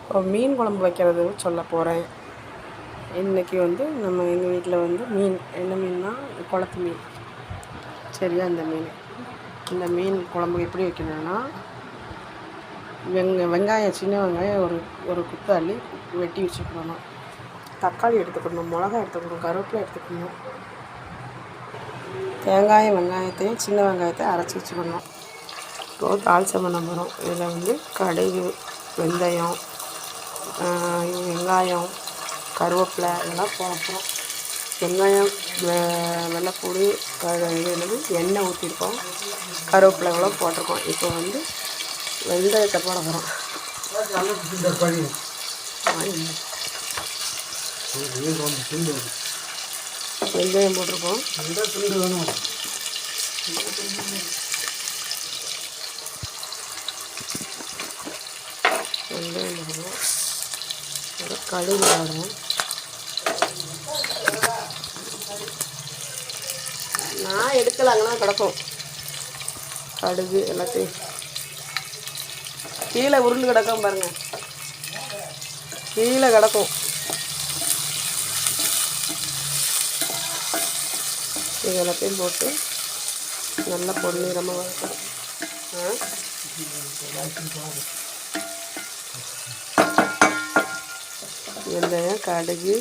இப்போ மீன் குழம்பு வைக்கிறது சொல்ல போகிறேன். இன்றைக்கி வந்து எங்கள் வீட்டில் வந்து மீன் என்ன மீன்னா குளத்து மீன். சரியா, இந்த மீன் குழம்பு எப்படி வைக்கணும்னா, வெங்காயம் சின்ன வெங்காயம் ஒரு குத்து அள்ளி வெட்டி வச்சுக்கணும். தக்காளி எடுத்துக்கணும், மிளகாய் எடுத்துக்கணும், கருவேப்பிலை எடுத்துக்கணும். வெங்காயத்தையும் சின்ன வெங்காயத்தை அரைச்சி வச்சுக்கணும். இப்போ தாளிச்சம் பண்ண போகிறோம். இதில் வந்து கடுகு, வெந்தயம், வெங்காயம், கருவேப்பிலை இதெல்லாம் போடுறோம். வெங்காயம், வெள்ளைப்பூடு, எண்ணெய் ஊற்றிருக்கோம், கருவேப்பிலைகளும் போட்டிருக்கோம். இப்போ வந்து வெந்தயத்தை போட போகிறோம். வெந்தயம் போட்டிருக்கோம். வெந்தயம் போடுவோம். கடுகு போடுவோம். நான் எடுக்கலாங்கன்னா கிடக்கும். கடுகு எல்லாத்தையும் கீழே உருண்டு கிடக்கும் பாருங்கள், கீழே கிடக்கும். இது எல்லாத்தையும் போட்டு நல்லா பொன்னிறமாக வதக்கணும். வெந்தயம், கடுகு,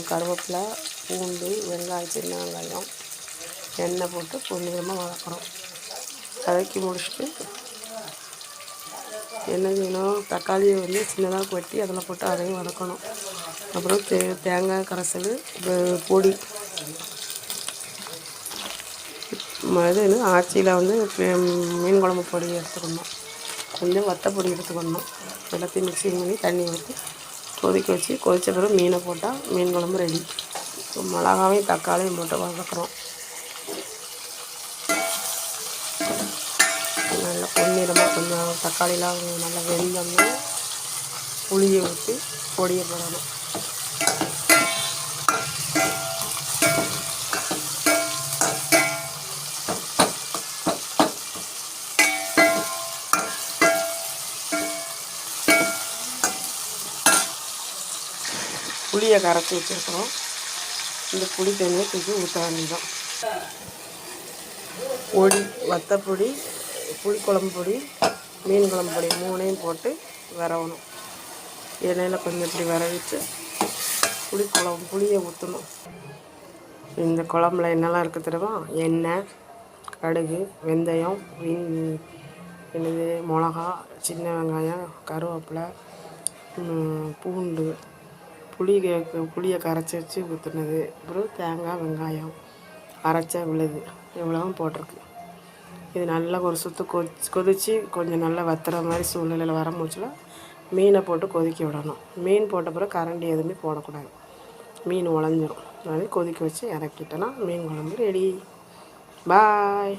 கருவேப்பிலை, பூண்டு, வெங்காயம், சின்ன வெங்காயம், எண்ணெய் போட்டு பொன்னிறமாக வதக்கிறோம். வதக்கி முடிச்சுட்டு என்ன செய்யணும், தக்காளியை வந்து சின்னதாக வெட்டி அதில் போட்டு அதையும் வதக்கணும். அப்புறம் தேங்காய் கரைசல், பொடி இது ஆச்சியில் வந்து மீன் குழம்பு பொடி எடுத்துக்கணும், கொஞ்சம் வத்தப்பொடி எடுத்துக்கணும். எல்லாத்தையும் மிக்சிங் பண்ணி தண்ணி ஊற்றி கொதித்த பிறகு மீனை போட்டால் மீன் குழம்பு ரெடி. மிளகாவையும் தக்காளியும் போட்டு வதக்குறோம். நல்லா பொன்னிறமாக கொஞ்சம் தக்காளிலாம் நல்லா வெந்தோம்னா புளியை ஊற்றி பொடியை போடணும். புளியை கரைச்சி வச்சுருக்கிறோம். இந்த புளி தண்ணியை தூக்கி ஊற்ற வேண்டியதான். பொடி, வத்தப்பொடி, புளிக்குழம்பு பொடி, மீன் குழம்பு பொடி மூணையும் போட்டு விரவணும். எண்ணெயில் கொஞ்சம் இப்படி விரவிட்டு புளியை ஊற்றணும். இந்த குழம்புல என்னெல்லாம் இருக்குது தெரியுமா? எண்ணெய், கடுகு, வெந்தயம், மிளகா, சின்ன வெங்காயம், கருவேப்பிலை, பூண்டு, புளியை கரைச்சி வச்சு ஊற்றுனது, அப்புறம் தேங்காய், வெங்காயம் அரைச்ச விழுது இவ்வளவும் போட்டிருக்கு. இது நல்லா ஒரு சுற்று கொதித்து கொஞ்சம் நல்லா வத்துற மாதிரி சூழ்நிலையில் வர முடிச்சுல மீனை போட்டு கொதிக்க விடணும். மீன் போட்ட பிறகு கரண்டி எதுவுமே போடக்கூடாது, மீன் உடஞ்சிரும். அதனால் கொதிக்க வச்சு இறக்கிட்டோன்னா மீன் குழம்பு ரெடி. பாய்.